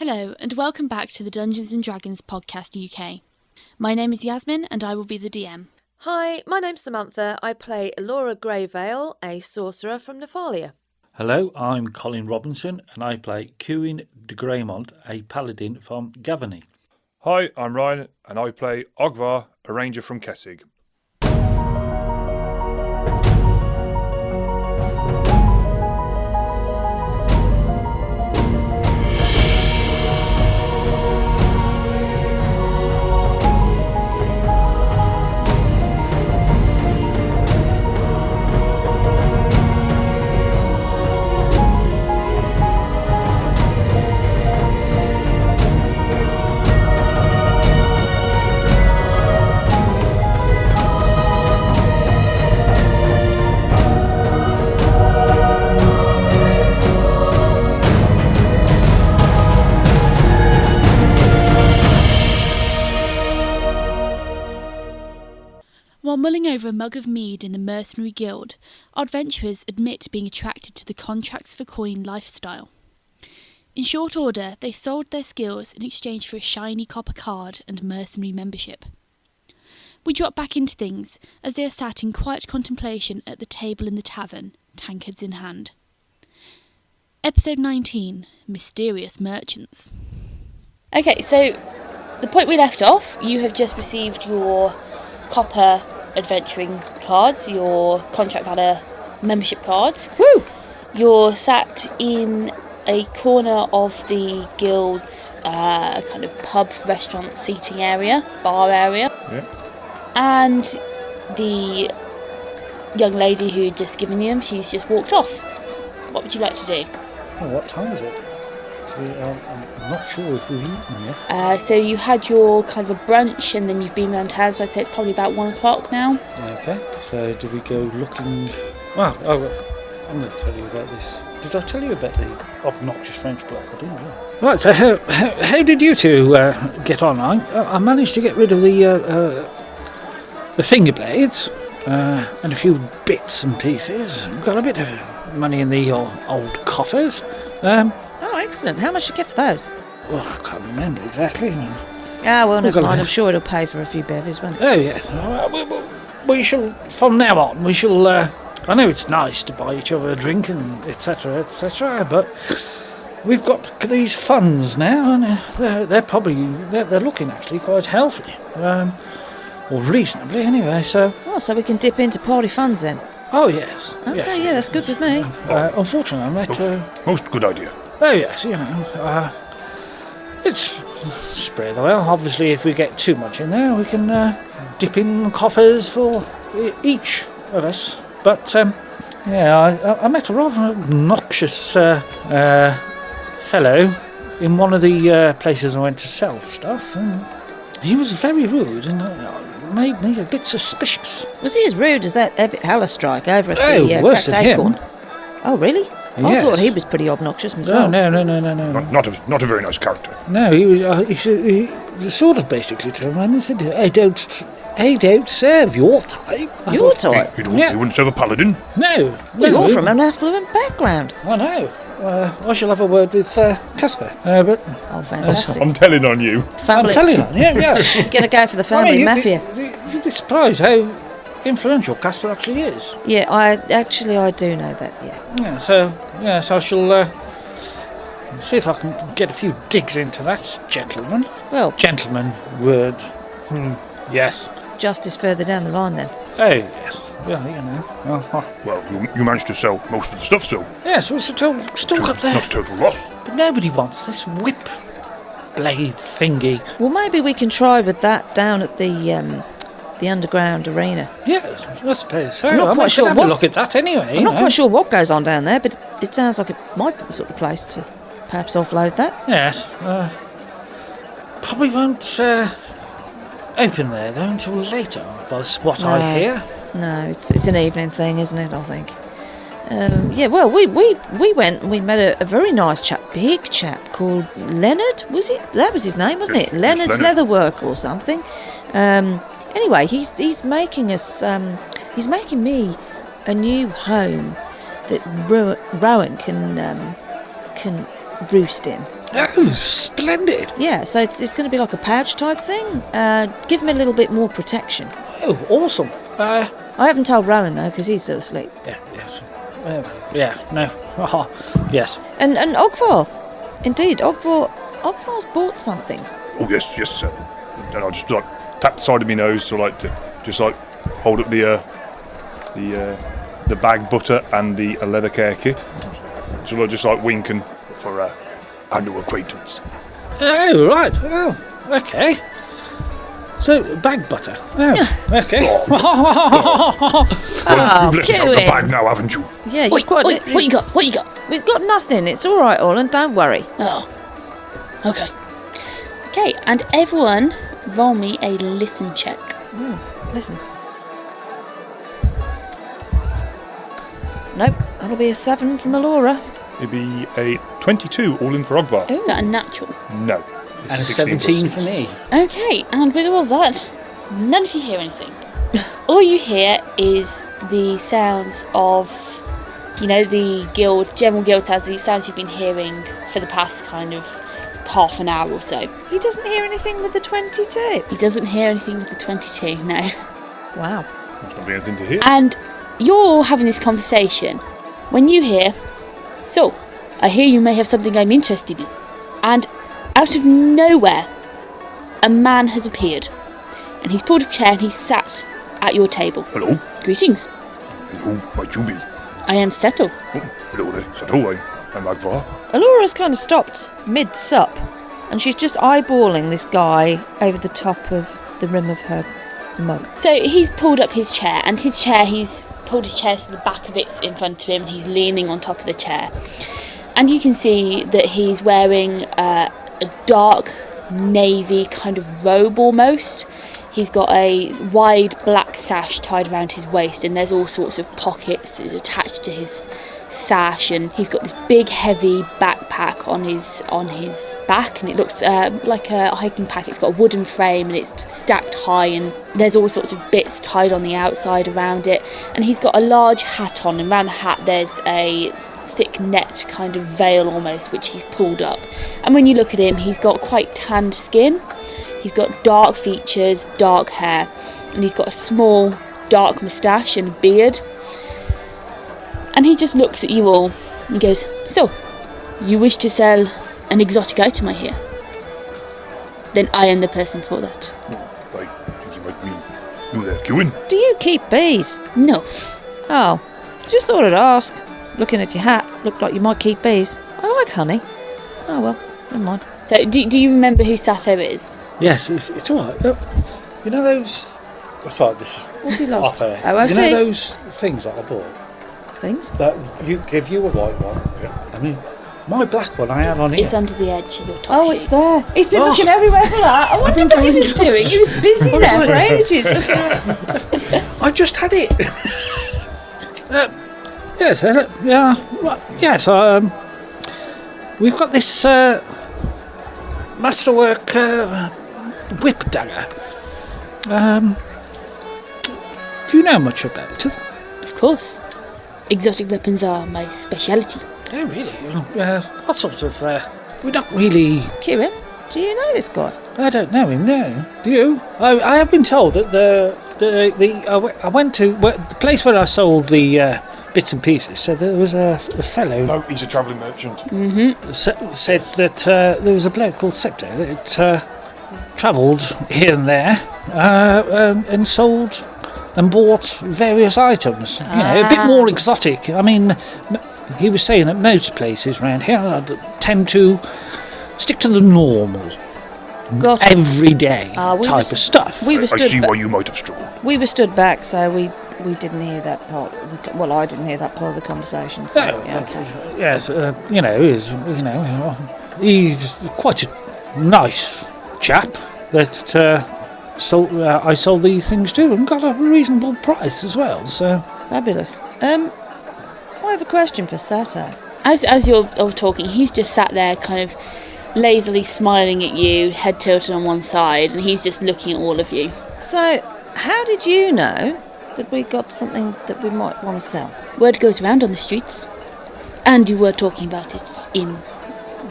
Hello, and welcome back to the Dungeons & Dragons Podcast UK. My name is Yazmin, and I will be the DM. Hi, my name's Samantha. I play Elora Greyvale, a sorcerer from Nephalia. Hello, I'm Colin Robinson, and I play Cuin de Greymont, a paladin from Gavany. Hi, I'm Ryan, and I play Ogvar, a ranger from Kessig. While mulling over a mug of mead in the Mercenary Guild, our adventurers admit being attracted to the Contracts for Coin lifestyle. In short order, they sold their skills in exchange for a shiny copper card and mercenary membership. We drop back into things as they are sat in quiet contemplation at the table in the tavern, tankards in hand. Episode 19, Mysterious Merchants. Okay, so the point we left off, you have just received your copper adventuring cards, your Contract Valour membership cards. Woo! You're sat in a corner of the guild's kind of pub, restaurant, seating area, bar area. Yeah. And the young lady who had just given you them, she's just walked off. What would you like to do? Oh, what time is it? I'm not sure if we've eaten yet. So you had your kind of a brunch and then you've been around town, so I'd say it's probably about 1 o'clock now. Okay, so do we go looking... Well, I'm going to tell you about this. Did I tell you about the obnoxious French block? I didn't know. Right, so how did you two get on? I managed to get rid of the finger blades and a few bits and pieces. We've got a bit of money in the old coffers. Oh, excellent. How much did you get for those? Well, I can't remember exactly. Well, never mind. I'm sure it'll pay for a few bevies, won't it? Oh, yes. We shall, from now on, I know it's nice to buy each other a drink and etc., but we've got these funds now, and they're looking actually quite healthy. Or reasonably, anyway, so... Oh, so we can dip into party funds then? Oh, yes. Okay, yes, yeah, that's good with me. Unfortunately, I met... Most good idea. Oh, yes, it's spread well. Obviously, if we get too much in there, we can dip in coffers for each of us. But, I met a rather obnoxious fellow in one of the places I went to sell stuff. And he was very rude and made me a bit suspicious. Was he as rude as that Ebbet Hallerstrike over at the worse than Acorn? him. Oh, really? Yes. I thought he was pretty obnoxious myself. No. Not a very nice character. No, he was. He sort of basically turned around and said, "I don't serve your type." Your type? You wouldn't serve a paladin? No. You're from an affluent background. I know. I shall have a word with Casper. But Oh, fantastic. I'm telling on you. I'm telling you, yeah. You're going to go for the family mafia. You'd be surprised how influential Casper actually is. Yeah, I do know that, yeah. Yeah, so I shall see if I can get a few digs into that gentleman. Well, Gentleman word. Yes. justice further down the line then. Oh, yes. Well, Well, you managed to sell most of the stuff still. yes, well, still got there. Not a total loss. But nobody wants this whip blade thingy. Well, maybe we can try with that down at the underground arena. Yes, I suppose so. I'm not quite sure have a what- look at that anyway. I'm not quite sure what goes on down there, but it sounds like it might be the sort of place to perhaps offload that. Yes. Probably won't open there though until later, by what I hear. No, it's an evening thing, isn't it? I think. Well, we went and we met a very nice chap, big chap called Leonard. Was it? That was his name, wasn't it? Leonard's Leonard. Leatherwork or something. Anyway, he's making us. He's making me a new home that Rowan can roost in. Oh, splendid. Yeah, so it's going to be like a pouch type thing. Give him a little bit more protection. Oh, awesome. I haven't told Rowan though, because he's still asleep. Yes. And Ogvar, indeed, Ogvar's bought something. Oh, yes, sir. And I'll just, like, tap the side of my nose to, like, just, like, hold up the bag butter and the leather care kit. So I'll just, like, winking for a new acquaintance. Oh, right. Well, okay. So, bag butter. Oh, okay. You've left it out of the Cuin. bag now, haven't you? Yeah, you've Oi, got oi, it. what you got? What you got? We've got nothing. It's all right, Orland. Don't worry. Oh, okay. Okay, and everyone, roll me a listen check. Listen. Nope, that'll be a 7 from Elora. It'd be a 22 all in for Ogvar. Is that a natural? No. It's And a 16 17 plus for me. Okay, and with all that, none of you hear anything. All you hear is the sounds of, the guild, general guild sounds, the sounds you've been hearing for the past kind of half an hour or so. He doesn't hear anything with the 22. He doesn't hear anything with the 22, no. Wow. There's not anything to hear. And you're all having this conversation when you hear, "So, I hear you may have something I'm interested in." And out of nowhere, a man has appeared. And he's pulled a chair and he's sat at your table. Hello? Greetings. Who might you be? I am Settle. Oh, hello there. So, I'm Ogvar. Elora's kind of stopped mid-sup, and she's just eyeballing this guy over the top of the rim of her mug. So he's pulled up his chair, and he's pulled his chair so the back of it's in front of him, and he's leaning on top of the chair. And you can see that he's wearing a dark navy kind of robe almost. He's got a wide black sash tied around his waist, and there's all sorts of pockets attached to his sash, and he's got this big heavy backpack on his back, and it looks like a hiking pack. It's got a wooden frame and it's stacked high, and there's all sorts of bits tied on the outside around it, and he's got a large hat on, and around the hat there's a thick net kind of veil almost, which he's pulled up. And when you look at him, he's got quite tanned skin, he's got dark features, dark hair, and he's got a small dark moustache and beard. And he just looks at you all and goes, "So, you wish to sell an exotic item, I hear? Then I am the person for that." I think you might be you there, Cuin. Do you keep bees? No. Oh, just thought I'd ask. Looking at your hat, looked like you might keep bees. I like honey. Oh well, never mind. So, do you remember who Sato is? Yes, it's all right. You know those... Sorry, this is What's he lost? off air. Oh, I You see. know those things that I bought? Things? That give you a white one. I mean, my black one I had on here. It's under the edge of your top Oh, sheet. it's there. He's been Oh. looking everywhere for that. I wonder what he was doing. He was busy there for ages. I just had it. Yes, yeah, right, yes. We've got this masterwork whip dagger. Do you know much about it? Of course. Exotic weapons are my speciality. Oh, really? What sort of? We don't really. Cuin, do you know this guy? I don't know him. No, do you? I have been told that I went to the place where I sold the bits and pieces. So there was a fellow No, he's a travelling merchant. said that there was a bloke called Scepter that travelled here and there and sold and bought various items. You know, a bit more exotic. I mean, he was saying that most places around here tend to stick to the normal, Got it. everyday we type was- of stuff. We were I stood see back. why you might have struggled. We were stood back, so we didn't hear that part. Well, I didn't hear that part of the conversation. So, yeah, okay. Yes, he's quite a nice chap that I sold these things to and got a reasonable price as well. So Fabulous. I have a question for Sato. As you're all talking, he's just sat there kind of lazily smiling at you, head tilted on one side, and he's just looking at all of you. So, how did you know that we got something that we might want to sell? Word goes around on the streets, and you were talking about it in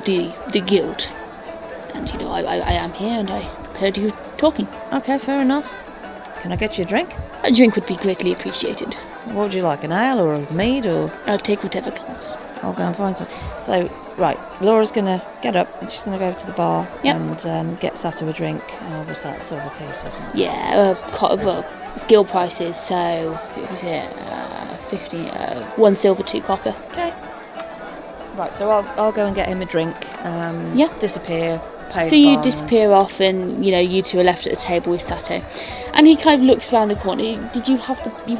the guild. And, I am here and I heard you talking. Okay, fair enough. Can I get you a drink? A drink would be greatly appreciated. What would you like, an ale or a mead or...? I'll take whatever comes. I'll go and find some. So, right, Laura's going to get up and she's going to go to the bar and get Sato a drink. What's that, silver piece or something? Yeah, skill prices, so, what was it, 1 silver, 2 copper. Okay. Right, so I'll go and get him a drink, disappear, pay So the you bar disappear off and, you two are left at the table with Sato. And he kind of looks around the corner. Did you have you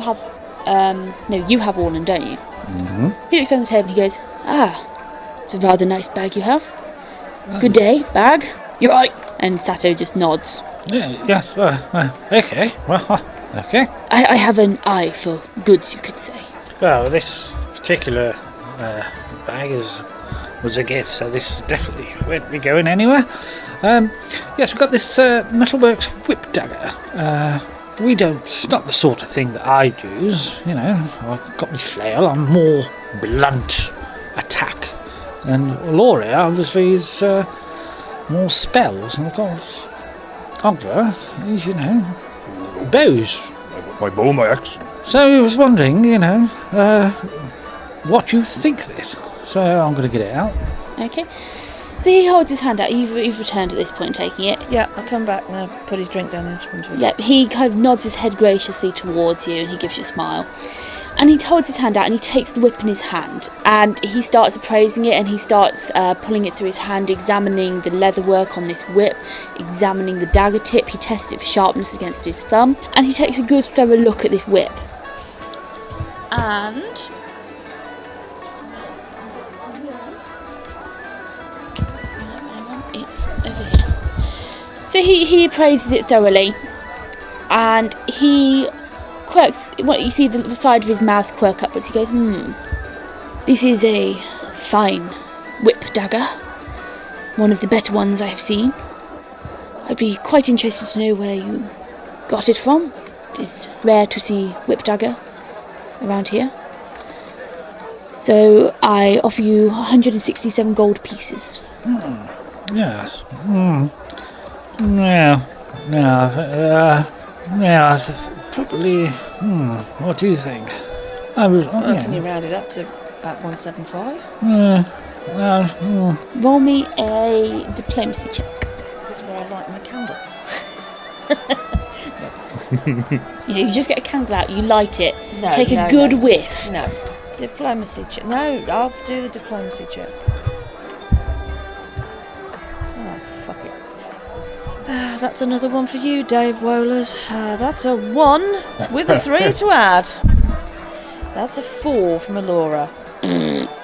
have Orlan, don't you? Mm-hmm. He looks around the table and he goes, it's a rather nice bag you have. Good day, bag. You're right. And Sato just nods. Yes, okay, well, okay. I have an eye for goods, you could say. Well, this particular bag was a gift, so this definitely won't be going anywhere. Yes, we've got this Metalworks whip dagger. It's not the sort of thing that I'd use, I've got my flail, I'm more blunt attack. And Elora obviously is more spells, and of course Ogvar is, bows. My bow, my axe. So I was wondering, what you think of this. So I'm going to get it out. Okay. So he holds his hand out. You've returned at this point, taking it. Yeah, I'll come back and I'll put his drink down in front of him. Yeah, he kind of nods his head graciously towards you and he gives you a smile. And he holds his hand out and he takes the whip in his hand and he starts appraising it and he starts pulling it through his hand, examining the leatherwork on this whip, examining the dagger tip. He tests it for sharpness against his thumb and he takes a good thorough look at this whip. And it's over here. So he appraises it thoroughly and he quirks, you see the side of his mouth quirk upwards. He goes, this is a fine whip dagger. One of the better ones I have seen. I'd be quite interested to know where you got it from. It is rare to see whip dagger around here. So I offer you 167 gold pieces. Yes. Probably. What do you think? Can you round it up to about 175? Roll me a diplomacy check. Is this where I light my candle? You just get a candle out, you light it, take a No. good whiff. No. Diplomacy check. No, I'll do the diplomacy check. Oh, fuck it. That's another one for you, Dave Wohlers. That's a 1 with a 3 to add. That's a 4 from Elora.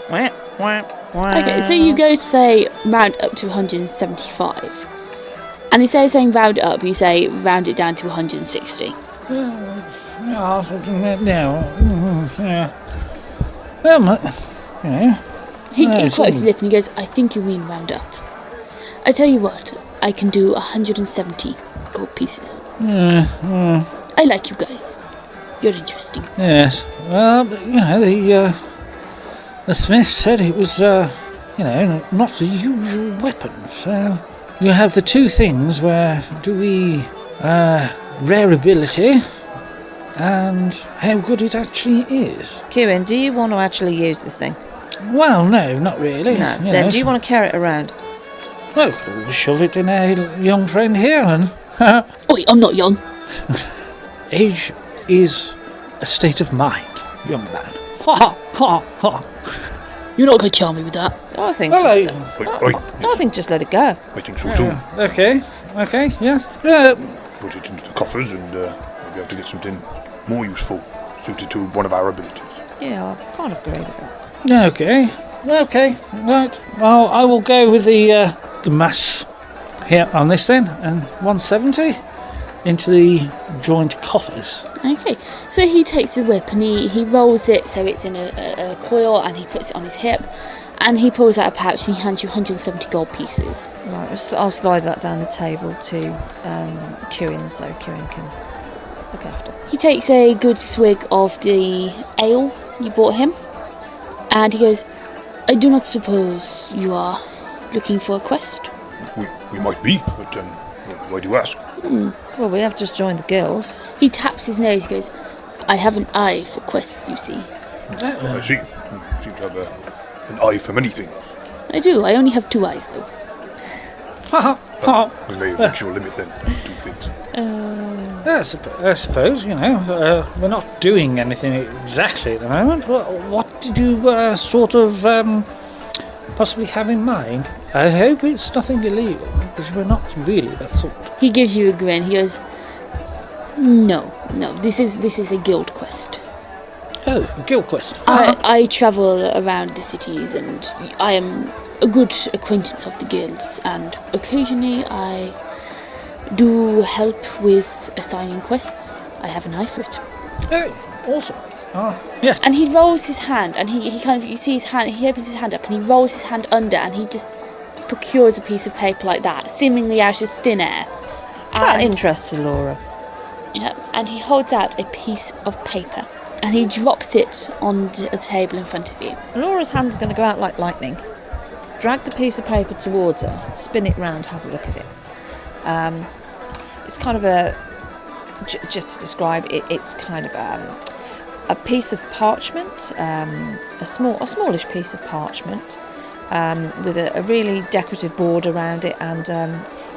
Okay, so you go to say round up to 175. And instead of saying round up, you say round it down to 160. He quirks his lip and he goes, I think you mean round up. I tell you what, I can do 170 gold pieces. I like you guys. You're interesting. Yes. Well, the smith said it was, not the usual weapon. So you have the two things where do we, rare ability and how good it actually is. Cuin, do you want to actually use this thing? Well, no, not really. No. Then do you want to carry it around? Well, we'll shove it in our young friend here and... Oi, I'm not young. Age is a state of mind, young man. Ha ha ha. You're not going to charm me with that. I think Well, I think just let it go. Waiting so soon. Okay, yes. Put it into the coffers and we'll be able to get something more useful, suited to one of our abilities. Yeah, I kind of agree with that. Okay, right. Well, I will go with the mass here on this then, and 170 into the joint coffers. Okay, so he takes the whip and he rolls it so it's in a coil and he puts it on his hip and he pulls out a pouch and he hands you 170 gold pieces. Right, I'll slide that down the table to Cuin so Cuin can look after. He takes a good swig of the ale you bought him and he goes, I do not suppose you are looking for a quest? We might be, but why do you ask? Well, we have just joined the guild. He taps his nose, he goes, I have an eye for quests, you see. I see. You seem to have an eye for many things. I do, I only have 2 eyes, though. We may have reached your limit then. 2 things. I suppose, we're not doing anything exactly at the moment. What did you sort of possibly have in mind? I hope it's nothing illegal, because we're not really that sort. He gives you a grin, he goes, No, this is a guild quest. Oh, a guild quest. I travel around the cities and I am a good acquaintance of the guilds, and occasionally I do help with assigning quests. I have an eye for it. Oh, awesome. Yes. And he rolls his hand, and he kind of, you see his hand, he opens his hand up and he rolls his hand under and he just procures a piece of paper like that, seemingly out of thin air. That interests Elora. Yeah, and he holds out a piece of paper and he drops it on the table in front of you. Elora's hand's going to go out like lightning. Drag the piece of paper towards her, spin it round, have a look at it. It's kind of just to describe it, it's kind of a piece of parchment, a smallish piece of parchment with a really decorative border around it, and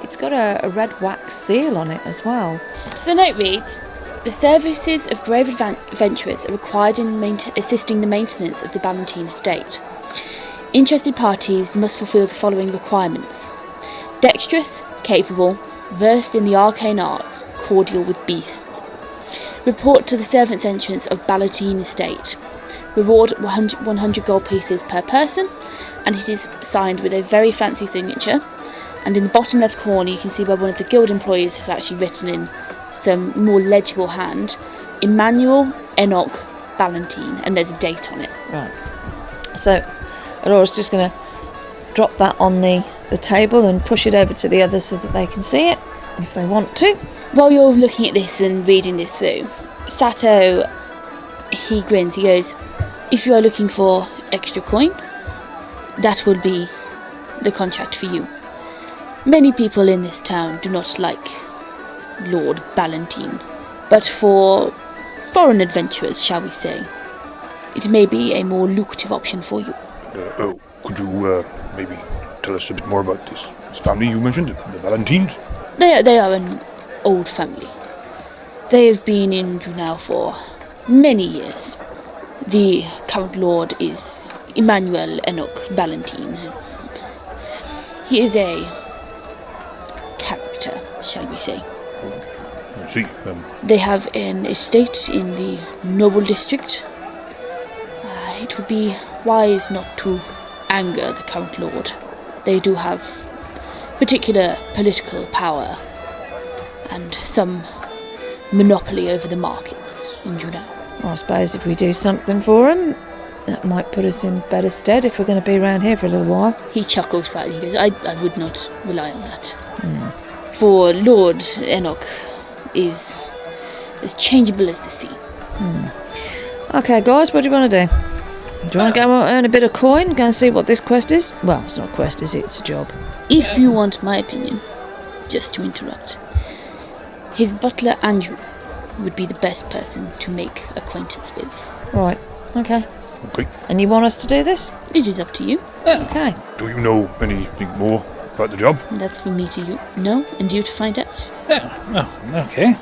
it's got a red wax seal on it as well. So the note reads, the services of brave adventurers are required in assisting the maintenance of the Ballantine estate. Interested parties must fulfil the following requirements. Dexterous, capable, versed in the arcane arts, cordial with beasts. Report to the servants' entrance of Ballantine estate. Reward 100 gold pieces per person, and it is signed with a very fancy signature. And in the bottom left corner you can see where one of the guild employees has actually written in some more legible hand, Emmanuel Enoch Ballantine, and there's a date on it. Right. So Elora's just going to drop that on the table and push it over to the others so that they can see it, if they want to. While you're looking at this and reading this through, Sato, he grins, he goes, if you are looking for extra coin, that will be the contract for you. Many people in this town do not like Lord Ballantine, but for foreign adventurers, shall we say, it may be a more lucrative option for you. Could you maybe tell us a bit more about this family you mentioned, the Ballantines? They are an old family. They have been in Junau for many years. The current lord is Emmanuel Enoch Ballantine. He is a character, shall we say. I see. They have an estate in the noble district. It would be wise not to anger the current lord. They do have particular political power and some monopoly over the markets in Junau. Well, I suppose if we do something for him, that might put us in better stead if we're going to be around here for a little while. He chuckles slightly. He goes, I would not rely on that. For Lord Enoch is as changeable as the sea. Okay, guys, what do you want to do? Do you want to go and earn a bit of coin? Go and see what this quest is? Well, it's not a quest, is it? It's a job. If you want my opinion, just to interrupt, his butler Andrew would be the best person to make acquaintance with. Right, okay. Okay. And you want us to do this? It is up to you. Okay. Do you know anything more about the job? That's for me to know and you to find out. Okay.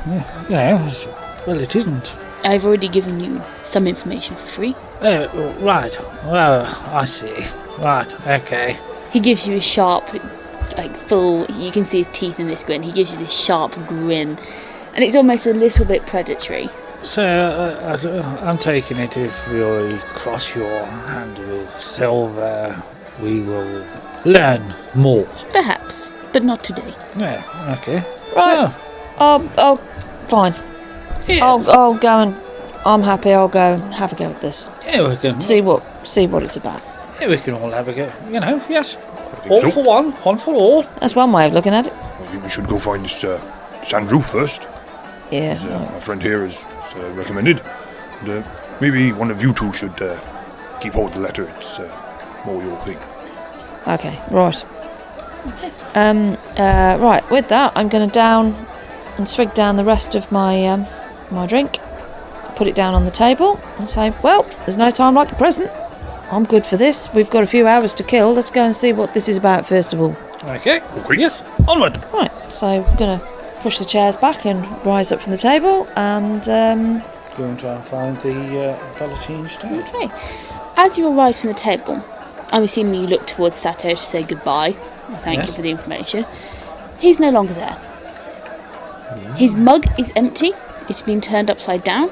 Well, it isn't. I've already given you some information for free. Right. Well, I see. Right, okay. He gives you a sharp, full, you can see his teeth in this grin, he gives you this sharp grin, and it's almost a little bit predatory. So, I'm taking it if we cross your hand with silver, we will learn more. Perhaps, but not today. Yeah, okay. Right. Oh, fine. Yeah. I'll go and I'm happy. I'll go and have a go at this. Yeah, we can. See what it's about. Yeah, we can all have a go. Yes. I All think so. for one for all. That's one way of looking at it. I think we should go find this Andrew first. Yeah. As, my friend here has recommended. And, maybe one of you two should keep hold of the letter. It's more your thing. Okay. Right. Right, with that, I'm going to down and swig down the rest of my my drink, put it down on the table, and say, well, there's no time like the present. I'm good for this. We've got a few hours to kill. Let's go and see what this is about first of all. Okay. Yes. Onward. Right, so I'm going to push the chairs back and rise up from the table and... Go and try and find the Paladin stone. Okay. As you arise from the table, I'm assuming you look towards Sato to say goodbye. Thank you for the information. He's no longer there. His mug is empty. It's been turned upside down.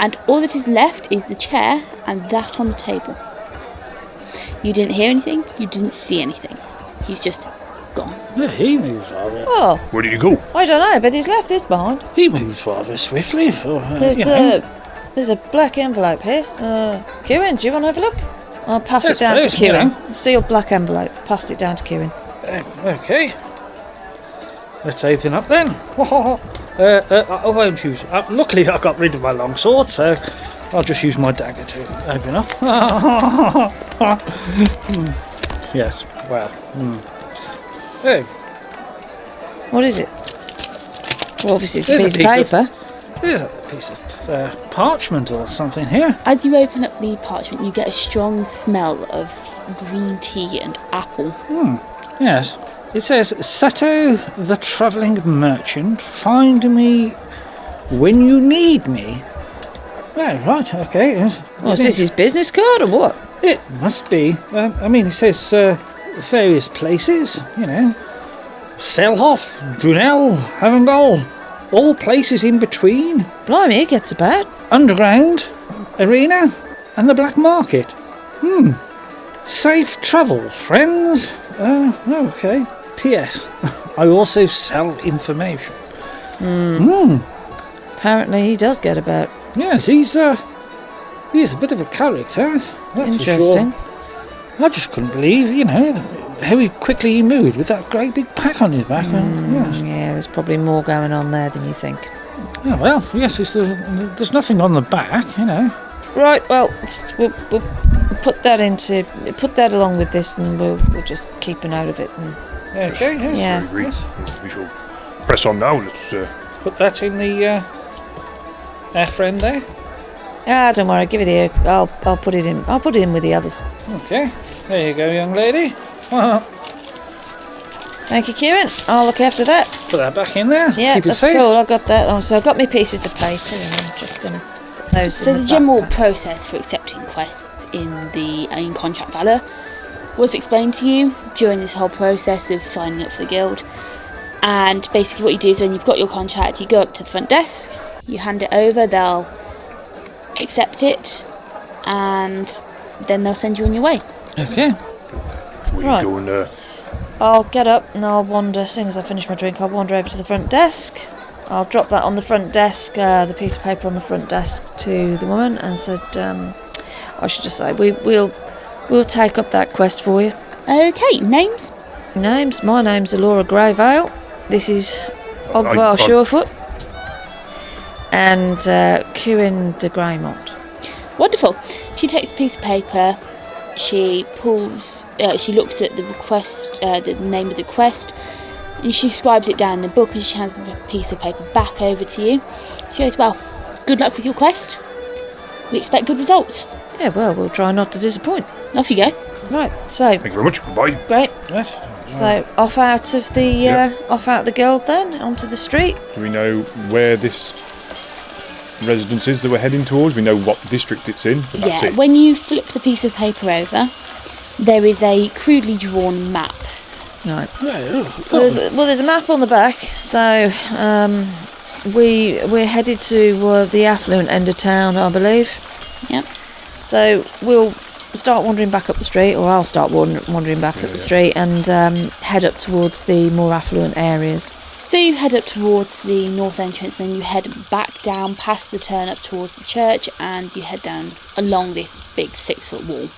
And all that is left is the chair and that on the table. You didn't hear anything. You didn't see anything. He's just gone. Yeah, he moves rather. Oh, Where did you go? I don't know, but he's left this behind. He moves rather swiftly for, There's a black envelope here. Cuin, do you want to have a look? I'll pass it down to suppose, Cuin. yeah. Sealed black envelope. Passed it down to Cuin. Okay. Let's open up then. I won't use. Luckily, I got rid of my long sword, so I'll just use my dagger to open up. Yes. Well. Hey, What is it? Well, obviously it's a There's piece a of paper. there's a piece of parchment or something here. As you open up the parchment, you get a strong smell of green tea and apple. Yes. It says, Sato the travelling merchant, find me when you need me. Oh, right, okay. Yes. Oh, is this his business card or what? It must be. I mean, it says various places, you know. Selhoff, Brunel, Havengol, all places in between. Blimey, he gets about. Underground, arena, and the black market. Safe travel, friends. Okay. P.S. I also sell information. Apparently he does get about. Yes, he's a bit of a character. That's Interesting. For sure. I just couldn't believe, you know, how quickly he moved with that great big pack on his back. Yes. Yeah, there's probably more going on there than you think. Yeah, well, yes, there's nothing on the back, you know. Right, well, we'll put that along with this, and we'll just keep a note of it. And, Okay, yes. yeah. Agreed. We shall press on now. Let's. Put that in the our friend there. Don't worry, give it here. I'll put it in. I'll put it in with the others. Okay, there you go, young lady. Thank you, Cuin. I'll look after that. Put that back in there. Yeah, Keep it that's safe. cool. I've got that. So I've got my pieces of paper, and I'm just gonna put those. So in the the general backpack. process for accepting quests in Contract Valour was explained to you during this whole process of signing up for the guild. And basically what you do is when you've got your contract, you go up to the front desk, you hand it over, they'll accept it, and then they'll send you on your way. Okay. we Right. go and. I'll get up and I'll wander. As soon as I finish my drink, I'll wander over to the front desk. I'll drop that on the front desk, the piece of paper on the front desk, to the woman, and said, I should just say, we'll take up that quest for you. Okay, names? My name's Elora Greyvale. This is Ogvar Surefort. And Cuin de Greymont. Wonderful. She takes a piece of paper, she looks at the request, the name of the quest, and she scribes it down in the book, and she hands the piece of paper back over to you. She goes, well, good luck with your quest. We expect good results. Yeah, well, we'll try not to disappoint. Off you go. Right, so, Thank you very much. Goodbye. great. Right. So, off out of the guild then, onto the street. Do we know where this residence is that we're heading towards? We know what district it's in, but that's it. When you flip the piece of paper over, there is a crudely drawn map. Right. Well, There's a map on the back, so we're headed to the affluent end of town, I believe. Yep. So we'll start wandering back up the street, or I'll start wandering back up the street, and head up towards the more affluent areas. So you head up towards the north entrance, and you head back down past the turn up towards the church, and you head down along this big 6-foot wall.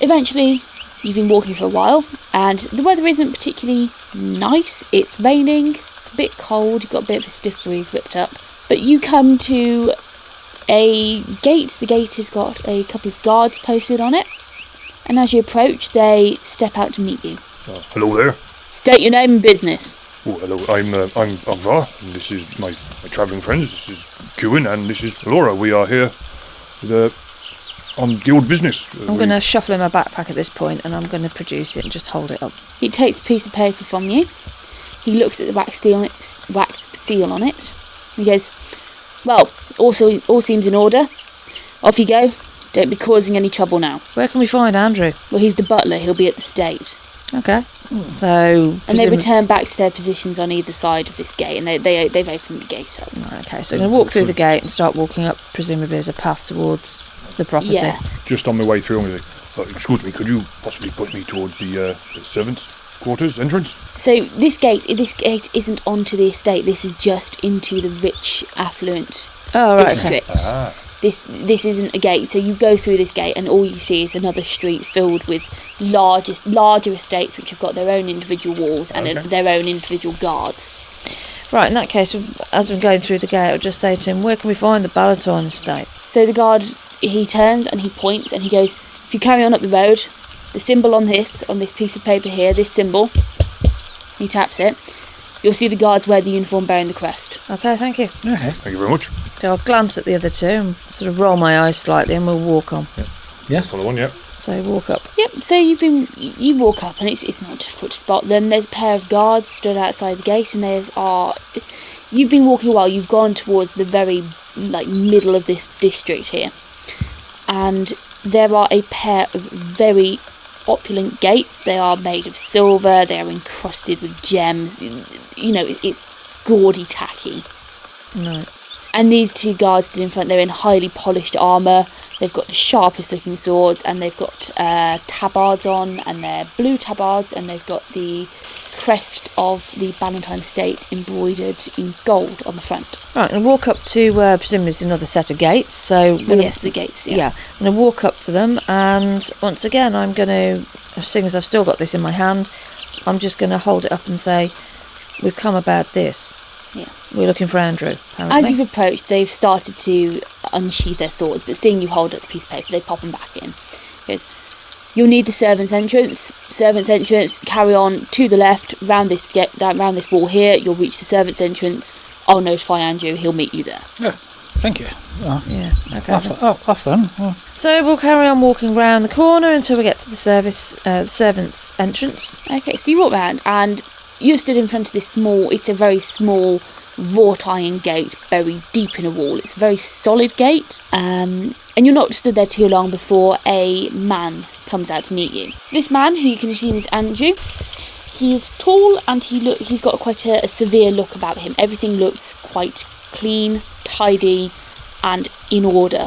Eventually, you've been walking for a while, and the weather isn't particularly nice. It's raining, it's a bit cold, you've got a bit of a stiff breeze whipped up, but you come to a gate. The gate has got a couple of guards posted on it, and as you approach, they step out to meet you. Hello there. State your name and business. Oh, hello. I'm Ogvar, and this is my travelling friends. This is Cuin, and this is Elora. We are here on guild business. I'm going to shuffle in my backpack at this point, and I'm going to produce it and just hold it up. He takes a piece of paper from you. He looks at the wax seal on it. He goes, well, all seems in order. Off you go. Don't be causing any trouble now. Where can we find Andrew? Well, he's the butler. He'll be at the state. Okay. So... And they return back to their positions on either side of this gate, and they've opened the gate up. Right, okay, so I'm going to walk through the gate and start walking up, presumably as a path towards the property. Yeah. Just on my way through, I'm going to say, excuse me, could you possibly point me towards the servants' quarters entrance? So this gate isn't onto the estate. This is just into the rich, affluent district. Okay. This isn't a gate, so you go through this gate and all you see is another street filled with larger estates which have got their own individual walls and their own individual guards. Right, in that case, as I'm going through the gate, I'll just say to him, where can we find the Paladin estate? So the guard, he turns and he points and he goes, if you carry on up the road, the symbol on this piece of paper here, this symbol, he taps it, you'll see the guards wear the uniform bearing the crest. Okay, thank you. Okay. Thank you very much. So I'll glance at the other two and sort of roll my eyes slightly and we'll walk on. Yes. Follow on, yeah. So walk up. Yep, so you walk up and it's not difficult to spot them. There's a pair of guards stood outside the gate and you've been walking a while, you've gone towards the very middle of this district here. And there are a pair of very opulent gates. They are made of silver, they are encrusted with gems. You know, it's gaudy tacky. Right. And these two guards stood in front, they're in highly polished armour. They've got the sharpest looking swords and they've got tabards on, and they're blue tabards, and they've got the crest of the Ballantine estate embroidered in gold on the front. Right, and walk up to presumably it's another set of gates. So Yes, the gates, yeah. I'm going to walk up to them, and once again I'm going to, seeing as I've still got this in my hand, I'm just going to hold it up and say, we've come about this. Yeah. We're looking for Andrew, apparently. As you've approached, they've started to unsheath their swords, but seeing you hold up the piece of paper, they pop them back in. He goes, you'll need the servants' entrance. Servants' entrance, carry on to the left, round this wall here, you'll reach the servants' entrance. I'll notify Andrew, he'll meet you there. Yeah. Thank you. Yeah, okay. Off then. Oh. So we'll carry on walking round the corner until we get to the servants' entrance. Okay, so you walk round and you stood in front of this it's a very small wrought iron gate buried deep in a wall. It's a very solid gate, and you're not stood there too long before a man comes out to meet you. This man, who you can see is Andrew, he is tall and he's got quite a severe look about him. Everything looks quite clean, tidy and in order.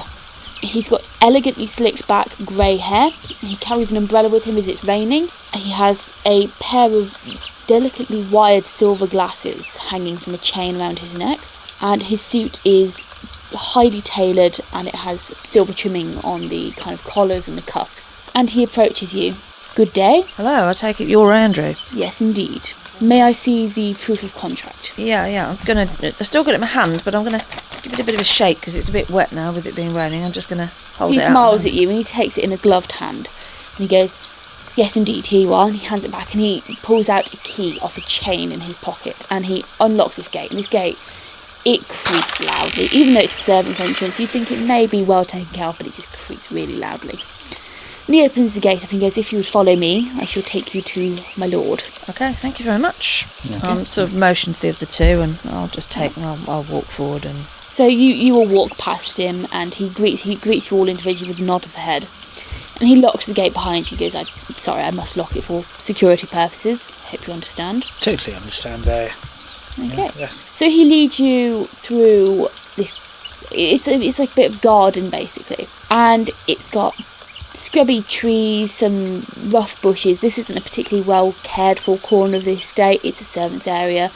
He's got elegantly slicked back grey hair. He carries an umbrella with him as it's raining. He has a pair of delicately wired silver glasses hanging from a chain around his neck, and his suit is highly tailored and it has silver trimming on the kind of collars and the cuffs. And he approaches you. Good day. Hello, I take it you're Andrew. Yes, indeed. May I see the proof of contract? Yeah, I've still got it in my hand, but I'm gonna give it a bit of a shake because it's a bit wet now with it being raining. I'm just gonna hold it out. He smiles at you and he takes it in a gloved hand and he goes, yes, indeed, here you are. And he hands it back and he pulls out a key off a chain in his pocket and he unlocks this gate. And this gate, it creaks loudly. Even though it's a servant's entrance, you think it may be well taken care of, but it just creaks really loudly. And he opens the gate up and goes, if you would follow me, I shall take you to my lord. Okay, thank you very much. Okay. Sort of motioned the other two and I'll just I'll walk forward and... So you will walk past him and he greets you all individually with a nod of the head. And he locks the gate behind you. He goes, I'm sorry, I must lock it for security purposes. Hope you understand. Totally understand there. Okay. Yes. So he leads you through this, it's like a bit of garden basically. And it's got scrubby trees, some rough bushes. This isn't a particularly well cared for corner of the estate. It's a servants' area.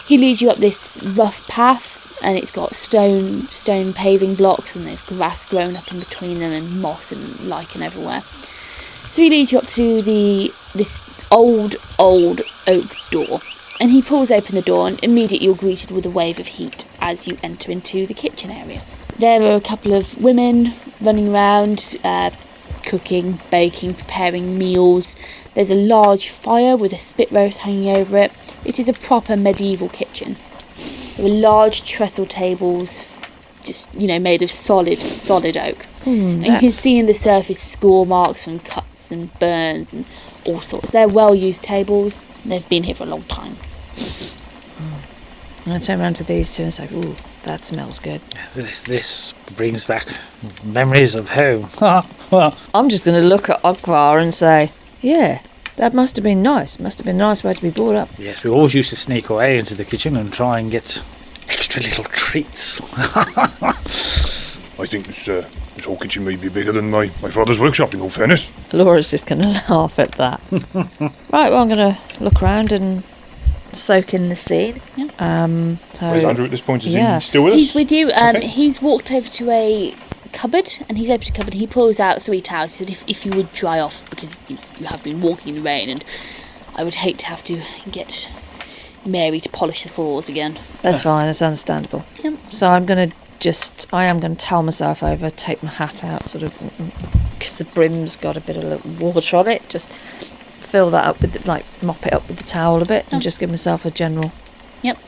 He leads you up this rough path. And it's got stone paving blocks, and there's grass grown up in between them, and moss and lichen everywhere. So he leads you up to this old oak door, and he pulls open the door, and immediately you're greeted with a wave of heat as you enter into the kitchen area. There are a couple of women running around, cooking, baking, preparing meals. There's a large fire with a spit roast hanging over it. It is a proper medieval kitchen. There are large trestle tables, just, made of solid oak. And you can see in the surface score marks from cuts and burns and all sorts. They're well-used tables. They've been here for a long time. I turn around to these two and say, ooh, that smells good. This brings back memories of home. I'm just going to look at Ogvar and say, yeah, that must have been nice. Must have been a nice way to be brought up. Yes, we always used to sneak away into the kitchen and try and get extra little treats. I think this whole kitchen may be bigger than my father's workshop, in all fairness. Laura's just going to laugh at that. Right, well, I'm going to look around and soak in the scene. Yeah. Where's Andrew at this point? Is he still with us? He's with you. Okay. He's walked over to a cupboard and he's opened a cupboard and he pulls out 3 towels. He said if you would dry off, because you have been walking in the rain and I would hate to have to get Mary to polish the floors again. That's fine, it's understandable. Yep. So I am going to towel myself over, take my hat out, sort of, because the brim's got a bit of water on it, just fill that up with, mop it up with the towel a bit and just give myself a general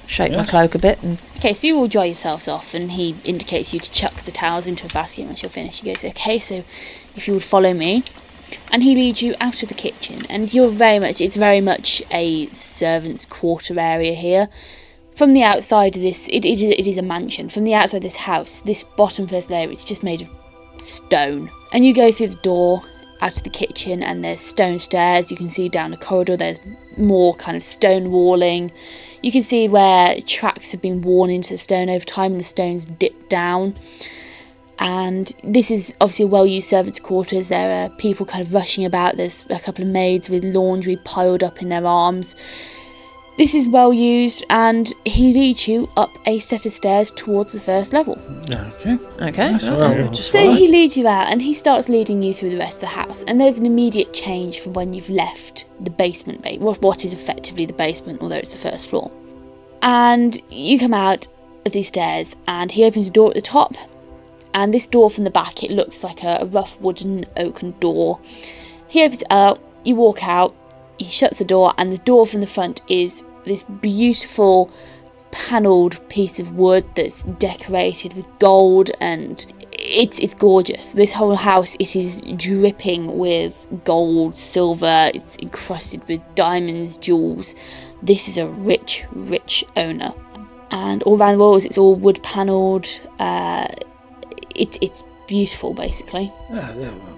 shake my cloak a bit. Okay, so you all dry yourselves off and he indicates you to chuck the towels into a basket once you're finished. He goes, okay, so if you would follow me. And he leads you out of the kitchen and it's very much a servant's quarter area here. From the outside of this, it is a mansion. From the outside of this house, this bottom first layer, it's just made of stone. And you go through the door out of the kitchen and there's stone stairs. You can see down the corridor there's more kind of stone walling. You can see where tracks have been worn into the stone over time and the stones dip down. And this is obviously a well-used servants' quarters. There are people kind of rushing about. There's a couple of maids with laundry piled up in their arms. This is well used, and he leads you up a set of stairs towards the first level. Okay. So he leads you out, and he starts leading you through the rest of the house. And there's an immediate change from when you've left the basement, what is effectively the basement, although it's the first floor. And you come out of these stairs, and he opens a door at the top. And this door from the back, it looks like a rough wooden oaken door. He opens it up, you walk out, he shuts the door, and the door from the front is this beautiful panelled piece of wood that's decorated with gold, and it's gorgeous. This whole house, it is dripping with gold, silver, it's encrusted with diamonds, jewels. This is a rich, rich owner. And all around the walls, it's all wood panelled. It's beautiful, basically.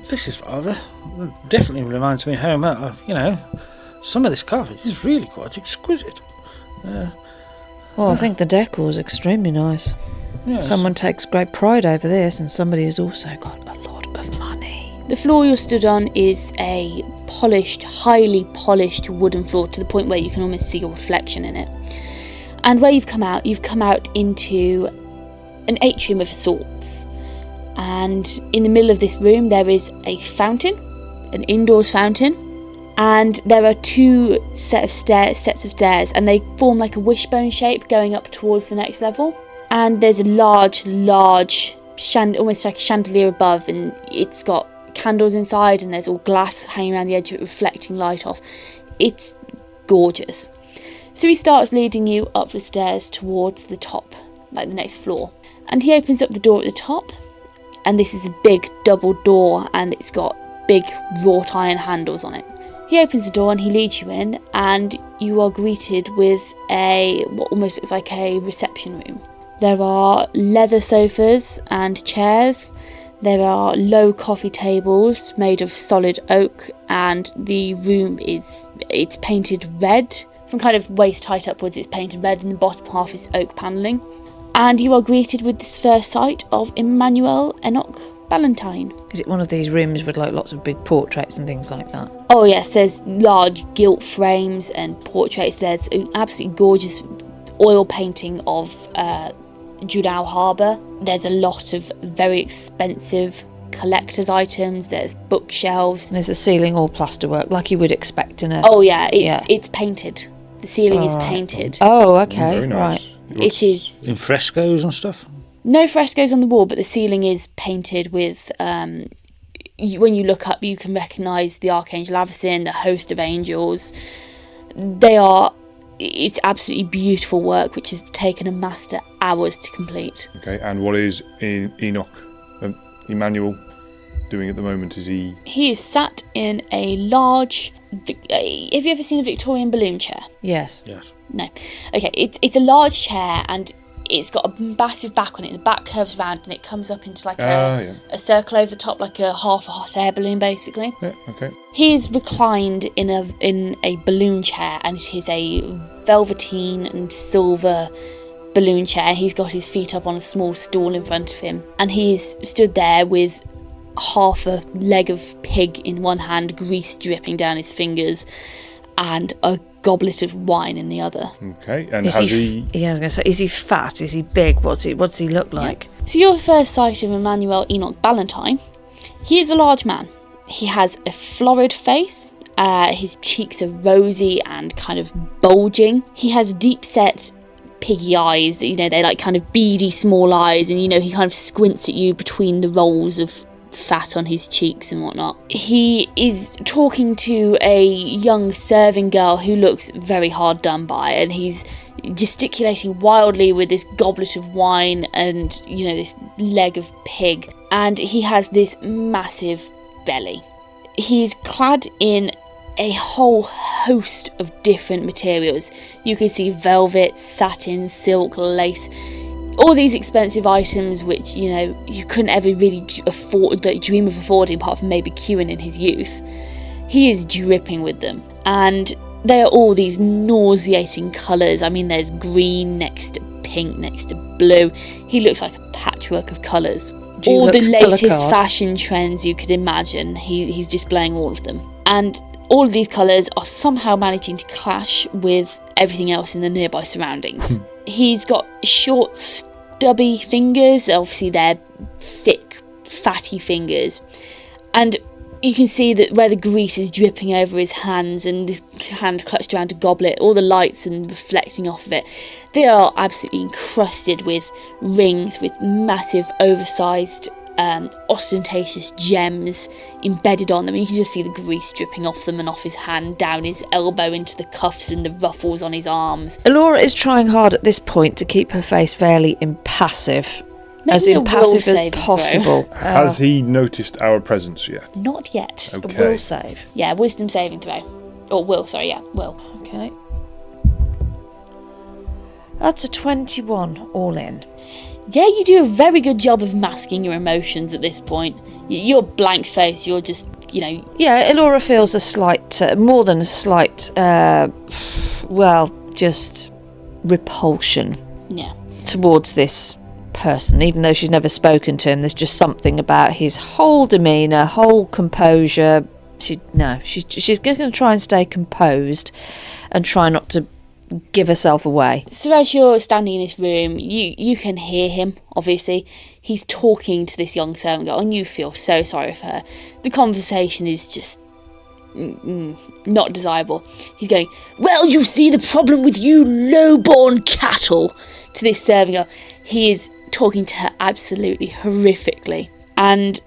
This is definitely reminds me of home. Some of this carpet is really quite exquisite. I think the decor is extremely nice. Yes. Someone takes great pride over this, and somebody has also got a lot of money. The floor you're stood on is a polished, highly polished wooden floor to the point where you can almost see your reflection in it. And where you've come out into an atrium of sorts. And in the middle of this room there is a fountain, an indoors fountain, and there are 2 sets of stairs, and they form like a wishbone shape going up towards the next level. And there's a large almost like a chandelier above, and it's got candles inside, and there's all glass hanging around the edge of it, reflecting light off. It's gorgeous. So he starts leading you up the stairs towards the top, like the next floor, and he opens up the door at the top. And this is a big double door, and it's got big wrought iron handles on it. He opens the door and he leads you in, and you are greeted with what almost looks like a reception room. There are leather sofas and chairs. There are low coffee tables made of solid oak, and the room it's painted red. From kind of waist height upwards, it's painted red, and the bottom half is oak panelling. And you are greeted with this first sight of Emmanuel Enoch Ballantyne. Is it one of these rooms with lots of big portraits and things like that? Oh yes, there's large gilt frames and portraits. There's an absolutely gorgeous oil painting of Judao Harbour. There's a lot of very expensive collector's items. There's bookshelves. There's the ceiling all plasterwork, like you would expect in a... Oh yeah, it's painted. The ceiling is painted. Oh, okay, Very nice. Right. It is. In frescoes and stuff? No frescoes on the wall, but the ceiling is painted with when you look up, you can recognise the Archangel Avacyn, the host of angels. It's absolutely beautiful work, which has taken a master hours to complete. Okay, and what is Emmanuel doing at the moment? He is sat in a large... have you ever seen a Victorian balloon chair? Yes. No. Okay, it's a large chair, and it's got a massive back on it, and the back curves round, and it comes up into like a circle over the top, like a half a hot air balloon, basically. Yeah, okay. He is reclined in a balloon chair, and it is a velveteen and silver balloon chair. He's got his feet up on a small stool in front of him, and he's stood there with half a leg of pig in one hand, grease dripping down his fingers, and a goblet of wine in the other. Okay, and Yeah, I was going to say, is he fat? Is he big? What's he look like? Yeah. So your first sight of Emmanuel Enoch Ballantyne, he is a large man. He has a florid face. His cheeks are rosy and kind of bulging. He has deep-set piggy eyes. They're like kind of beady small eyes, and he kind of squints at you between the rolls of fat on his cheeks and whatnot. He is talking to a young serving girl who looks very hard done by, and he's gesticulating wildly with this goblet of wine and this leg of pig, and he has this massive belly. He's clad in a whole host of different materials. You can see velvet, satin, silk, lace, all these expensive items which, you couldn't ever really dream of affording, apart from maybe Cuin in his youth. He is dripping with them, and they are all these nauseating colours. I mean, there's green next to pink, next to blue. He looks like a patchwork of colours. All the latest fashion trends you could imagine, he's displaying all of them. And all of these colours are somehow managing to clash with everything else in the nearby surroundings. He's got short, stubby fingers. Obviously, they're thick, fatty fingers. And you can see that where the grease is dripping over his hands and this hand clutched around a goblet, all the lights and reflecting off of it, they are absolutely encrusted with rings, with massive, oversized, ostentatious gems embedded on them. You can just see the grease dripping off them and off his hand, down his elbow into the cuffs and the ruffles on his arms. Elora is trying hard at this point to keep her face fairly impassive. As impassive as possible. Has he noticed our presence yet? Not yet. Okay. A will save. Yeah, wisdom saving throw. Or will, sorry, yeah, will. Okay. That's a 21 all in. Yeah, you do a very good job of masking your emotions at this point. You're blank faced, you're just, Yeah, Elora feels a slight, more than a slight, just repulsion. Yeah. Towards this person, even though she's never spoken to him. There's just something about his whole demeanour, whole composure. She's going to try and stay composed and try not to give herself away. So as you're standing in this room, you can hear him, obviously. He's talking to this young servant girl, and you feel so sorry for her. The conversation is just not desirable. He's going, "Well, you see the problem with you low-born cattle," to this serving girl. He is talking to her absolutely horrifically. And,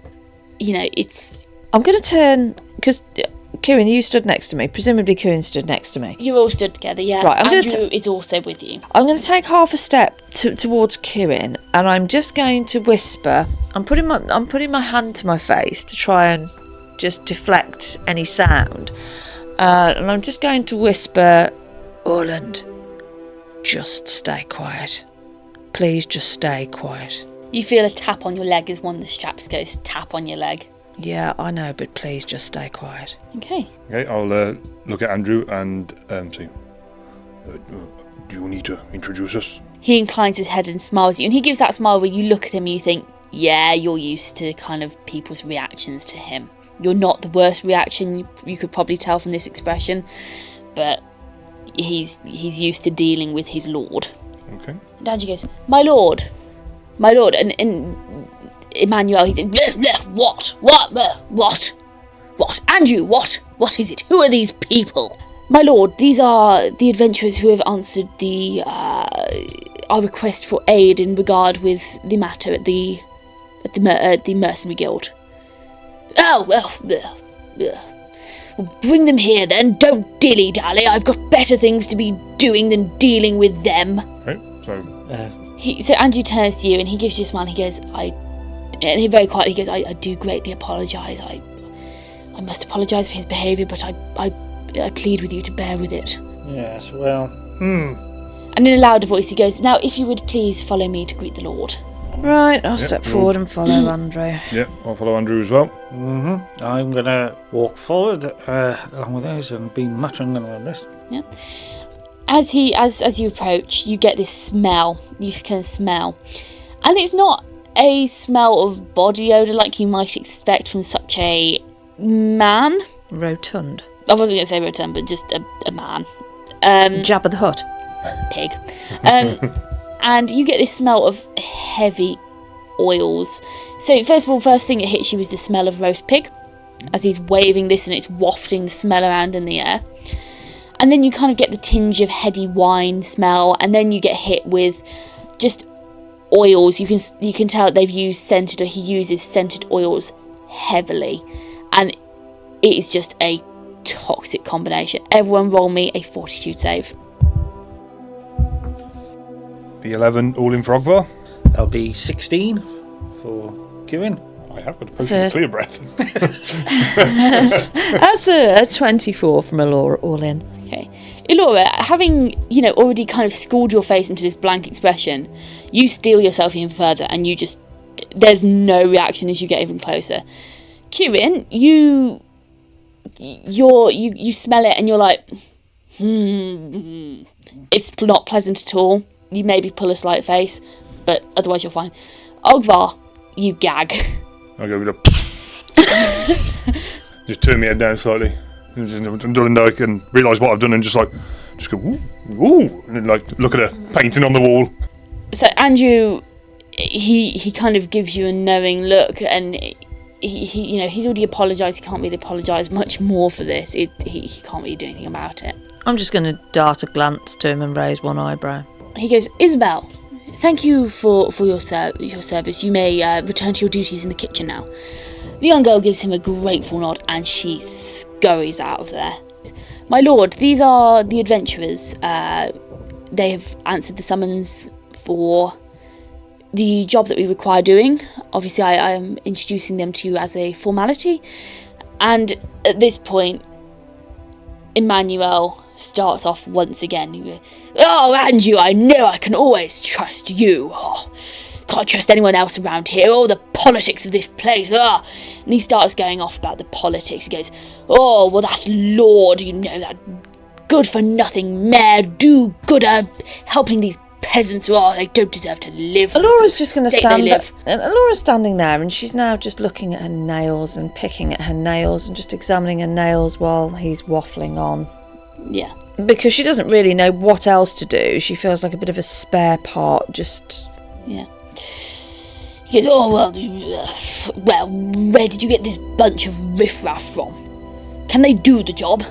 it's... I'm going to turn, because Cuin, you stood next to me. Presumably Cuin stood next to me. You all stood together, yeah. Right, Andrew is also with you. I'm going to take half a step towards Cuin, and I'm just going to whisper. I'm putting my hand to my face to try and just deflect any sound. And I'm just going to whisper, "Orland, just stay quiet. Please just stay quiet." You feel a tap on your leg as one of the straps goes tap on your leg. Yeah, I know, but please just stay quiet. Okay. Okay, I'll look at Andrew and say, "Do you need to introduce us?" He inclines his head and smiles at you, and he gives that smile where you look at him and you think, yeah, you're used to kind of people's reactions to him. You're not the worst reaction, you could probably tell from this expression, but he's used to dealing with his lord. Okay. And Andrew goes, my lord, and Emmanuel, he said, bleh, bleh, what, Andrew, what is it, who are these people? My lord, these are the adventurers who have answered our request for aid in regard with the matter at the Mercenary Guild. Oh, well, bring them here then. Don't dilly-dally. I've got better things to be doing than dealing with them. Right, so... So Andrew turns to you and he gives you a smile and he goes, and he very quietly goes, I do greatly apologise. I must apologise for his behaviour, but I plead with you to bear with it. Yes, well... And in a louder voice he goes, now if you would please follow me to greet the Lord. Right, I'll step forward and follow Andrew. Yeah, I'll follow Andrew as well. Mm-hmm. I'm going to walk forward along with those and be muttering around this. Yeah. As you approach, you get this smell. You can smell. And it's not a smell of body odour like you might expect from such a man. Rotund. I wasn't going to say rotund, but just a man. Jabba the Hutt. Pig. And you get this smell of heavy oils. So first thing that hits you is the smell of roast pig, as he's waving this and it's wafting the smell around in the air. And then you kind of get the tinge of heady wine smell, and then you get hit with just oils. You can tell he uses scented oils heavily, and it is just a toxic combination. Everyone roll me a fortitude save. Be 11 all in for Ogvar. That'll be 16 for Cuin. I have got a potion of clear breath. That's a 24 from Elora, all in. Okay. Elora, having, already kind of schooled your face into this blank expression, you steel yourself even further and there's no reaction as you get even closer. Cuin, you smell it and you're like, it's not pleasant at all. You maybe pull a slight face, but otherwise you're fine. Ogvar, you gag. I go with a... Just turn my head down slightly. And I can realise what I've done and just go, ooh, ooh, and then look at a painting on the wall. So Andrew, he kind of gives you a knowing look, and he's already apologised. He can't really apologise much more for this. He can't really do anything about it. I'm just going to dart a glance to him and raise one eyebrow. He goes, Isabel, thank you for your service. You may return to your duties in the kitchen now. The young girl gives him a grateful nod and she scurries out of there. My lord, these are the adventurers. They have answered the summons for the job that we require doing. Obviously, I am introducing them to you as a formality. And at this point, Emmanuel starts off once again. He goes, oh, Andrew, I know I can always trust you. Oh, can't trust anyone else around here. Oh, the politics of this place. Oh. And he starts going off about the politics. He goes, oh, well, that lord, that good-for-nothing mayor, do-gooder, helping these peasants. Oh, they don't deserve to live. Elora's just going to stand there. And Elora's standing there, and she's now just looking at her nails and picking at her nails and just examining her nails while he's waffling on. Yeah. Because she doesn't really know what else to do. She feels like a bit of a spare part, just... Yeah. He goes, oh, well, where did you get this bunch of riffraff from? Can they do the job?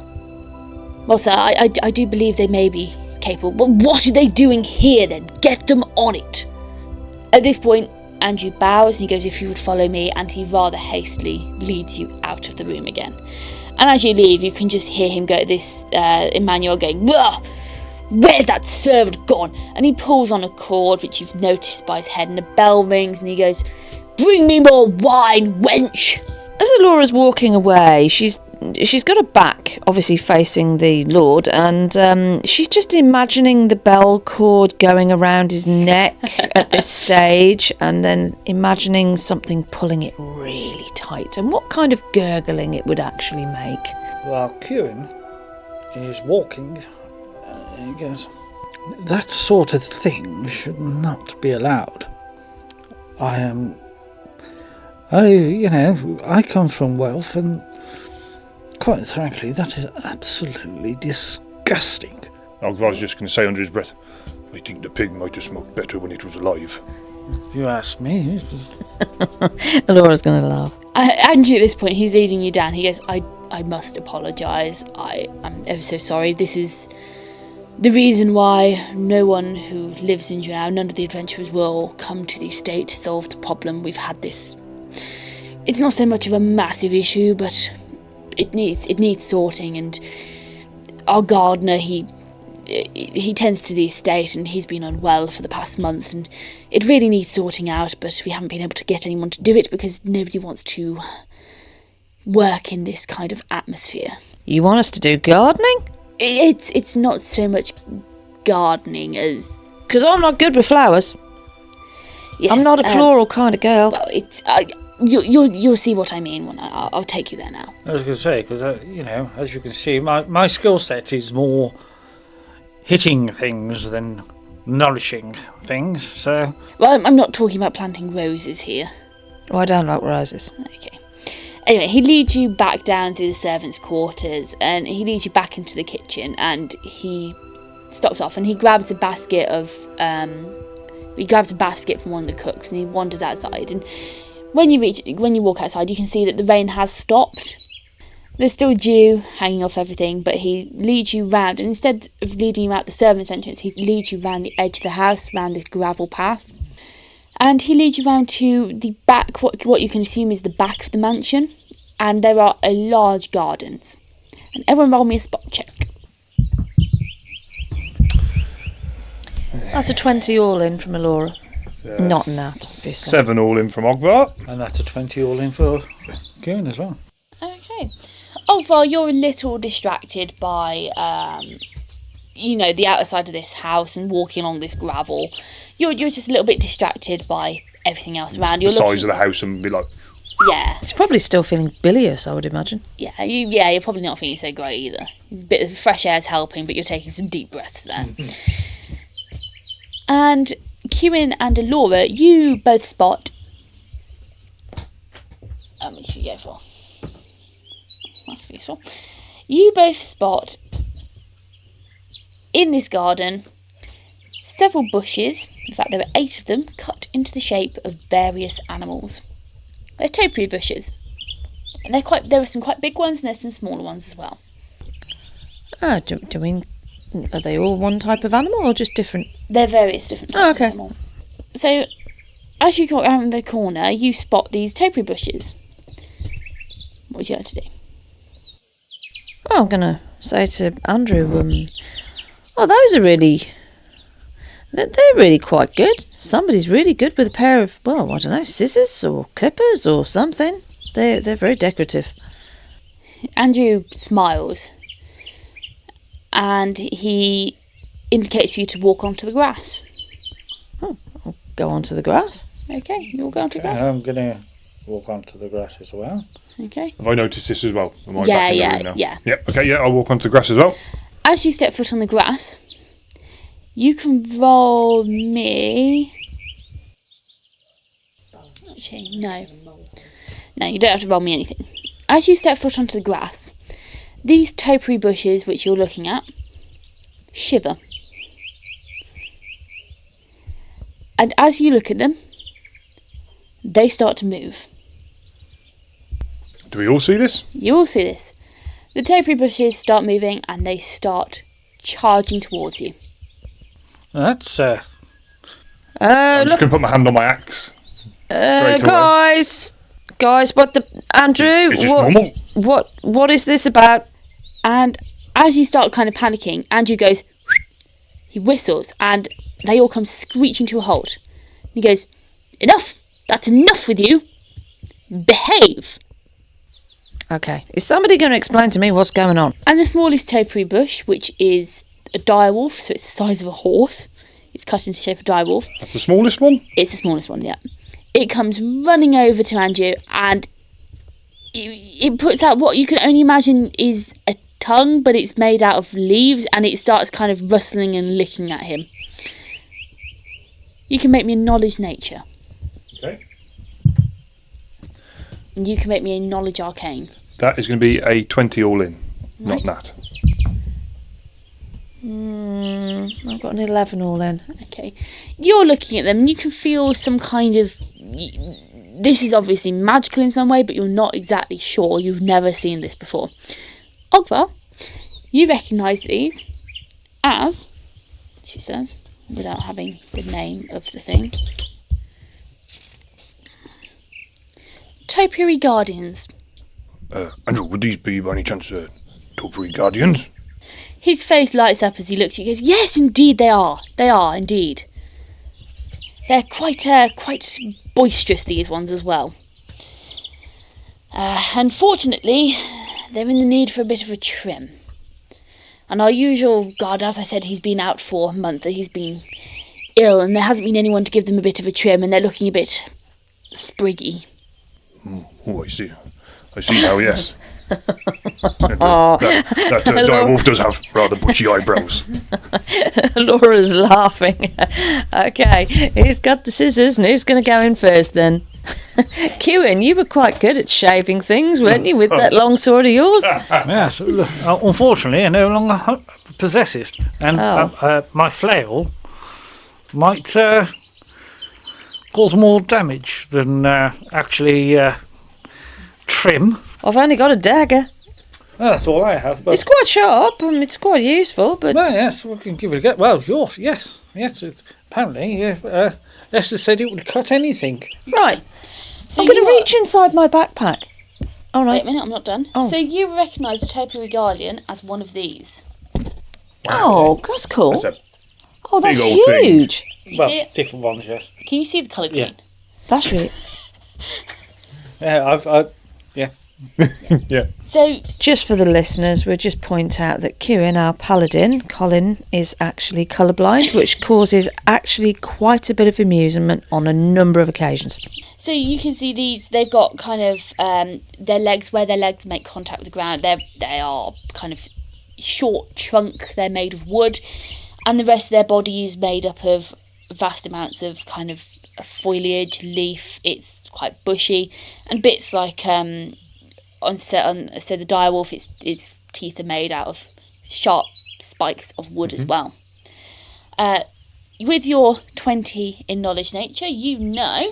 Well, sir, I do believe they may be capable. But what are they doing here, then? Get them on it. At this point, Andrew bows and he goes, if you would follow me, and he rather hastily leads you out of the room again. And as you leave, you can just hear him go, Emmanuel going, where's that servant gone? And he pulls on a cord, which you've noticed by his head, and a bell rings, and he goes, bring me more wine, wench. As Elora's walking away, she's got her back, obviously facing the Lord, and she's just imagining the bell cord going around his neck at this stage, and then imagining something pulling it really tight, and what kind of gurgling it would actually make. While Cuin is walking, he goes, that sort of thing should not be allowed. I come from wealth, and quite frankly, that is absolutely disgusting. Ogvar's just going to say under his breath, I think the pig might have smoked better when it was alive. If you ask me. Elora's going to laugh. Andrew, at this point, he's leading you down. He goes, I must apologise. I'm ever so sorry. This is the reason why no one who lives in Junau, none of the adventurers will come to the estate to solve the problem. We've had this it's not so much of a massive issue, but it needs sorting, and our gardener, he tends to the estate, and he's been unwell for the past month, and it really needs sorting out, but we haven't been able to get anyone to do it because nobody wants to work in this kind of atmosphere. You want us to do gardening? It's not so much gardening as... Because I'm not good with flowers. Yes, I'm not a floral kind of girl. Well, it's... You'll see what I mean when I'll take you there now. I was going to say, because, as you can see, my skill set is more hitting things than nourishing things, so... Well, I'm not talking about planting roses here. Oh, I don't like roses. Okay. Anyway, he leads you back down through the servants' quarters, and he leads you back into the kitchen, and he stops off and he grabs a basket of... he grabs a basket from one of the cooks, and he wanders outside, and... When you walk outside, you can see that the rain has stopped. There's still dew hanging off everything, but he leads you round, and instead of leading you out the servants' entrance, he leads you round the edge of the house, round this gravel path. And he leads you round to the back, what you can assume is the back of the mansion, and there are a large gardens. And everyone roll me a spot check. That's a 20 all in from Elora. Not in that, obviously. 7 all in from Ogvar. And that's a 20 all in for Cuin as well. Okay. Ogvar, you're a little distracted by, the outer side of this house and walking along this gravel. You're just a little bit distracted by everything else around. The size of the house and be like... Yeah. He's probably still feeling bilious, I would imagine. Yeah, you're probably not feeling so great either. A bit of fresh air's helping, but you're taking some deep breaths there. And Cuin and Elora, you both spot... How much should you go for? That's useful. You both spot, in this garden, several bushes. In fact, there are 8 of them, cut into the shape of various animals. They're topiary bushes. And there are some quite big ones, and there's some smaller ones as well. Do you mean... Are they all one type of animal or just different? They're various different types okay. of animal. So, as you go around the corner, you spot these topiary bushes. What would you like to do? Oh, I'm going to say to Andrew, those are really... They're really quite good. Somebody's really good with a pair of, well, I don't know, scissors or clippers or something. They're very decorative. Andrew smiles. And he indicates for you to walk onto the grass. Oh, I'll go onto the grass. Okay, you'll go onto the grass. I'm going to walk onto the grass as well. Okay. Have I noticed this as well? Am I Yeah, back in the yeah, room now? yeah. Yep, okay, yeah, I'll walk onto the grass as well. As you step foot on the grass, you can roll me... Actually, no. No, you don't have to roll me anything. As you step foot onto the grass, these topiary bushes which you're looking at shiver. And as you look at them, they start to move. Do we all see this? You all see this. The topiary bushes start moving and they start charging towards you. That's I'm just going to put my hand on my axe. Guys, what the... Andrew, Is this normal? What is this about? And as you start kind of panicking, Andrew goes... He whistles and they all come screeching to a halt. He goes, "Enough! That's enough with you! Behave!" Okay, is somebody going to explain to me what's going on? And the smallest topiary bush, which is a direwolf, so it's the size of a horse. It's cut into the shape of a direwolf. That's the smallest one? It's the smallest one, yeah. It comes running over to Andrew and it puts out what you can only imagine is a tongue, but it's made out of leaves, and it starts kind of rustling and licking at him. You can make me a knowledge nature. Okay. And you can make me a knowledge arcane. That is going to be a 20 all in, Right. not that. I've got an 11 all in. Okay. You're looking at them and you can feel some kind of... This is obviously magical in some way, but you're not exactly sure. You've never seen this before. Ogvar, you recognise these as, she says, without having the name of the thing, Topiary Guardians. Andrew, would these be by any chance topiary guardians? His face lights up as he looks at you and goes, yes, indeed they are. They are, indeed. They're quite boisterous, these ones as well. Unfortunately, they're in the need for a bit of a trim. And our usual guard, as I said, he's been out for a month. He's been ill and there hasn't been anyone to give them a bit of a trim and they're looking a bit spriggy. Oh, I see. I see now, yes. That direwolf does have rather bushy eyebrows. Laura's laughing. Okay, who's got the scissors and who's going to go in first then? Cuin, you were quite good at shaving things, weren't you, with that long sword of yours? Yes, unfortunately, I no longer possess it. And my flail might cause more damage than actually trim. I've only got a dagger. That's all I have. But It's quite sharp, it's quite useful, but... well, yes, we can give it a go. Well, yours, yes. Apparently, Lester said it would cut anything. Right, So I'm going to you reach inside my backpack. All Wait right. a minute, I'm not done. Oh. So you recognise the Topiary Guardian as one of these. Oh, that's cool. That's a Oh, that's big old thing. huge. You Well, see it? different ones, yes. Can you see the colour green? Yeah. That's really... Yeah, Yeah. So Just for the listeners, we'll just point out that Cuin, our Paladin, Colin, is actually colourblind, which causes actually quite a bit of amusement on a number of occasions. So you can see these, they've got kind of their legs, where their legs make contact with the ground, they are kind of short trunk, they're made of wood, and the rest of their body is made up of vast amounts of kind of foliage, leaf, it's quite bushy, and bits like, so the direwolf, its teeth are made out of sharp spikes of wood as well. With your 20 in knowledge nature, you know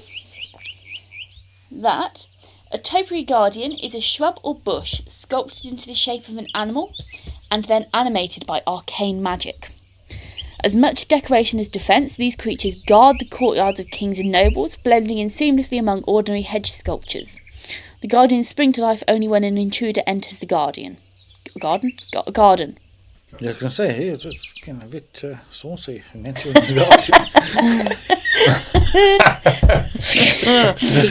that a Topiary Guardian is a shrub or bush sculpted into the shape of an animal and then animated by arcane magic. As much decoration as defence, these creatures guard the courtyards of kings and nobles, blending in seamlessly among ordinary hedge sculptures. The Guardians spring to life only when an intruder enters the garden. Garden. yeah, I can say it's getting a bit saucy if you mention the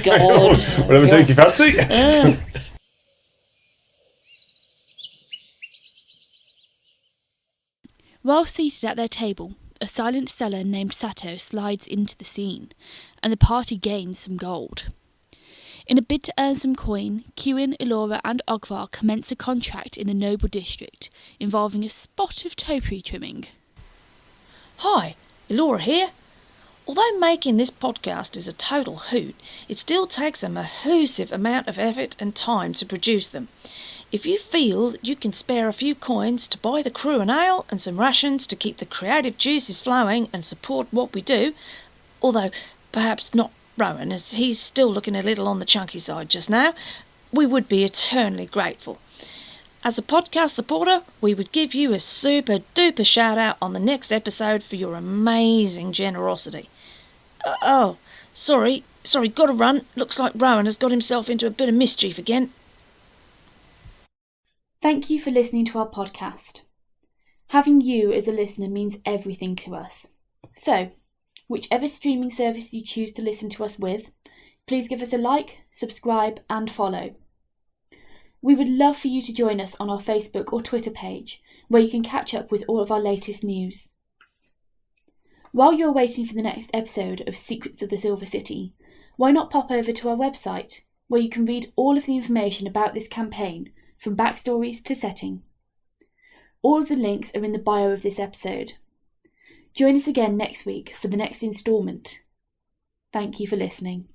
God. Whatever take your fancy. While seated at their table, a silent seller named Sato slides into the scene, and the party gains some gold. In a bid to earn some coin, Cuin, Elora and Ogvar commence a contract in the noble district, involving a spot of topiary trimming. Hi, Elora here. Although making this podcast is a total hoot, it still takes a massive amount of effort and time to produce them. If you feel that you can spare a few coins to buy the crew an ale and some rations to keep the creative juices flowing and support what we do, although perhaps not Rowan, as he's still looking a little on the chunky side just now, we would be eternally grateful. As a podcast supporter, we would give you a super duper shout out on the next episode for your amazing generosity. Sorry, gotta run. Looks like Rowan has got himself into a bit of mischief again. Thank you for listening to our podcast. Having you as a listener means everything to us. So, whichever streaming service you choose to listen to us with, please give us a like, subscribe and follow. We would love for you to join us on our Facebook or Twitter page, where you can catch up with all of our latest news. While you're waiting for the next episode of Secrets of the Silver City, why not pop over to our website, where you can read all of the information about this campaign, from backstories to setting. All of the links are in the bio of this episode. Join us again next week for the next instalment. Thank you for listening.